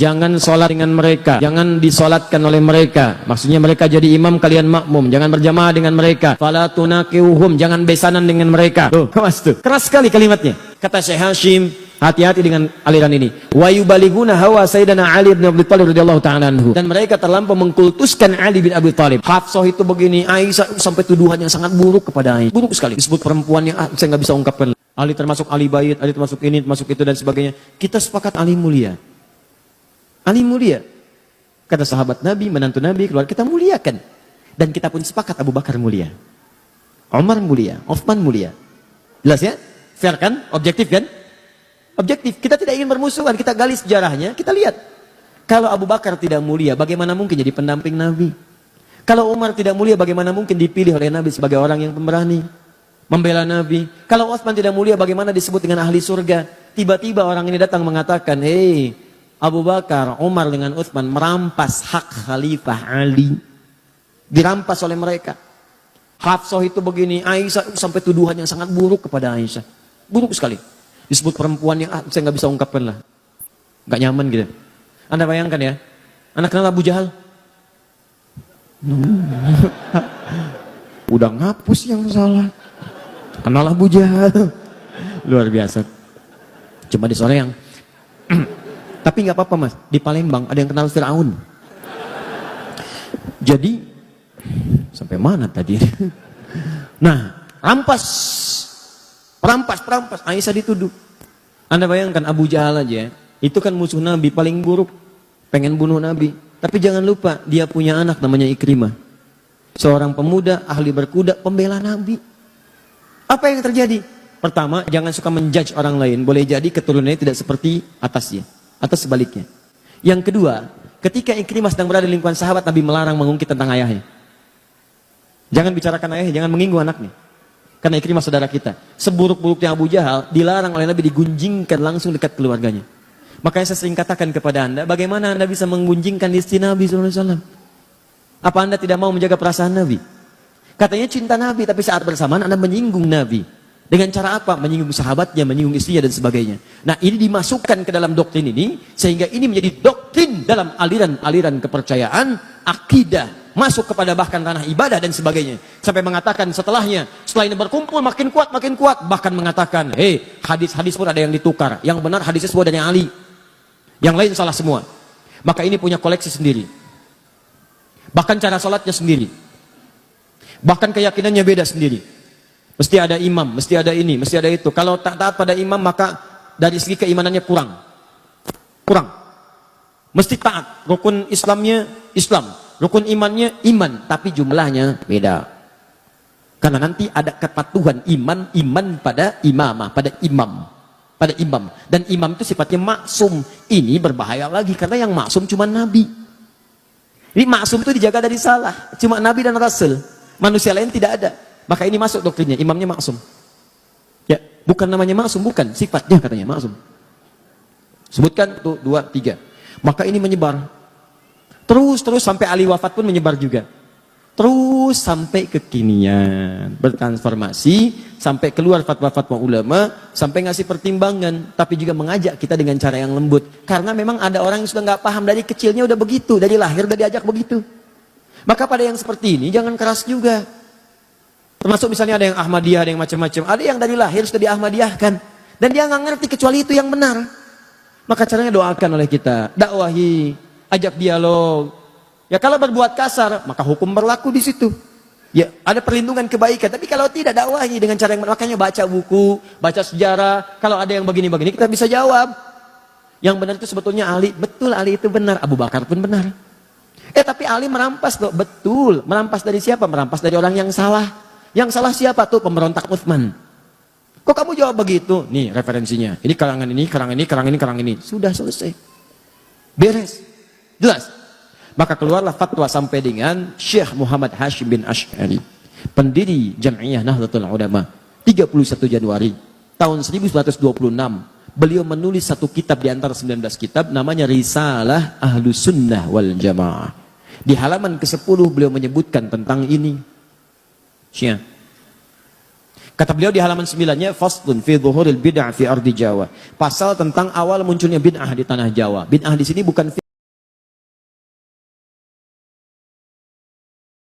Jangan sholat dengan mereka, jangan disolatkan oleh mereka. Maksudnya mereka jadi imam, kalian makmum. Jangan berjamaah dengan mereka. Fala tunakiuhum, jangan besanan dengan mereka. Tuh, awas tuh. Keras sekali kalimatnya. Kata Syekh Hashim, hati-hati dengan aliran ini. Wa yubaliguna hawa Sayyidina Ali bin Abi Thalib radhiyallahu ta'ala anhu. Dan mereka terlampau mengkultuskan Ali bin Abi Thalib. Hafsah itu begini, Aisyah sampai tuduhan yang sangat buruk kepada Aisyah. Buruk sekali. Disebut perempuan yang saya nggak bisa ungkapkan. Ali termasuk Ali Bait, Ali termasuk ini, termasuk itu dan sebagainya. Kita sepakat Ali mulia. Ali mulia. Kata sahabat Nabi, menantu Nabi, keluar kita muliakan. Dan kita pun sepakat Abu Bakar mulia. Umar mulia, Utsman mulia. Jelas ya? Fair kan? Objektif kan? Objektif. Kita tidak ingin bermusuhan, kita gali sejarahnya, kita lihat. Kalau Abu Bakar tidak mulia, bagaimana mungkin jadi pendamping Nabi? Kalau Umar tidak mulia, bagaimana mungkin dipilih oleh Nabi sebagai orang yang pemberani? Membela Nabi. Kalau Utsman tidak mulia, bagaimana disebut dengan ahli surga? Tiba-tiba orang ini datang mengatakan, hei, Abu Bakar, Umar dengan Utsman merampas hak Khalifah Ali. Dirampas oleh mereka. Hafsah itu begini, Aisyah sampai tuduhan yang sangat buruk kepada Aisyah. Buruk sekali. Disebut perempuan yang saya nggak bisa ungkapkan lah. Nggak nyaman gitu. Anda bayangkan ya, anak kenal Abu Jahal? Udah ngapus yang salah. Kenal Abu Jahal. Luar biasa. Cuma di sore yang tapi nggak apa-apa mas, di Palembang ada yang kenal Fir'aun. Jadi, sampai mana tadi? Nah, rampas, Aisyah dituduh. Anda bayangkan Abu Jahal aja, itu kan musuh Nabi paling buruk, pengen bunuh Nabi. Tapi jangan lupa, dia punya anak namanya Ikrimah. Seorang pemuda, ahli berkuda, pembela Nabi. Apa yang terjadi? Pertama, jangan suka menjudge orang lain. Boleh jadi keturunannya tidak seperti atasnya. Atau sebaliknya. Yang kedua, ketika Ikrimah sedang berada di lingkungan sahabat, Nabi melarang mengungkit tentang ayahnya. Jangan bicarakan ayahnya, jangan menyinggung anaknya. Karena Ikrimah saudara kita. Seburuk-buruknya Abu Jahal, dilarang oleh Nabi digunjingkan langsung dekat keluarganya. Makanya saya sering katakan kepada Anda, bagaimana Anda bisa menggunjingkan istri Nabi SAW? Apa Anda tidak mau menjaga perasaan Nabi? Katanya cinta Nabi, tapi saat bersamaan Anda menyinggung Nabi. Dengan cara apa? Menyinggung sahabatnya, menyinggung istrinya dan sebagainya. Nah ini dimasukkan ke dalam doktrin ini, sehingga ini menjadi doktrin dalam aliran-aliran kepercayaan, akidah, masuk kepada bahkan ranah ibadah dan sebagainya. Sampai mengatakan setelahnya, setelah ini berkumpul makin kuat, bahkan mengatakan, hei hadis-hadis pun ada yang ditukar. Yang benar hadisnya semua dari Ali. Yang lain salah semua. Maka ini punya koleksi sendiri. Bahkan cara sholatnya sendiri. Bahkan keyakinannya beda sendiri. Mesti ada imam, mesti ada ini, mesti ada itu. Kalau tak taat pada imam, maka dari segi keimanannya kurang. Mesti taat. Rukun Islamnya Islam, rukun imannya iman, tapi jumlahnya beda. Karena nanti ada kepatuhan iman pada imamah, pada imam. Dan imam itu sifatnya maksum. Ini berbahaya lagi karena yang maksum cuma Nabi. Ini maksum itu dijaga dari salah, cuma Nabi dan Rasul. Manusia lain tidak ada. Maka ini masuk doktrinnya, imamnya maksum. Ya, bukan namanya maksum, bukan sifatnya katanya maksum. Sebutkan tuh 2, 3. Maka ini menyebar. Terus sampai Ali wafat pun menyebar juga. Terus sampai kekinian, bertransformasi sampai keluar fatwa-fatwa ulama, sampai ngasih pertimbangan, tapi juga mengajak kita dengan cara yang lembut. Karena memang ada orang yang sudah nggak paham dari kecilnya udah begitu, dari lahir udah diajak begitu. Maka pada yang seperti ini jangan keras juga. Termasuk misalnya ada yang Ahmadiyah, ada yang macam-macam. Ada yang dari lahir sudah di-Ahmadiyahkan. Dan dia nggak ngerti kecuali itu yang benar. Maka caranya doakan oleh kita. Dakwahi, ajak dialog. Ya kalau berbuat kasar, maka hukum berlaku di situ. Ya ada perlindungan kebaikan. Tapi kalau tidak, dakwahi dengan cara yang benar. Makanya baca buku, baca sejarah. Kalau ada yang begini-begini, kita bisa jawab. Yang benar itu sebetulnya Ali. Betul Ali itu benar. Abu Bakar pun benar. Tapi Ali merampas loh. Betul. Merampas dari siapa? Merampas dari orang yang salah. Yang salah siapa tuh? Pemberontak Utsman. Kok kamu jawab begitu? Nih referensinya. Ini karangan ini. Sudah selesai. Beres. Jelas. Maka keluarlah fatwa sampai dengan Syekh Muhammad Hashim bin Asy'ari, pendiri Jam'iyah Nahdlatul Ulama, 31 Januari tahun 1926. Beliau menulis satu kitab di antara 19 kitab, namanya Risalah Ahlus Sunnah wal Jamaah. Di halaman ke-10 beliau menyebutkan tentang ini. Kata beliau di halaman 9-nya, faslun fi dhuhuril bid'ah fi ardi Jawa. Pasal tentang awal munculnya bid'ah di tanah Jawa. Bid'ah di sini bukan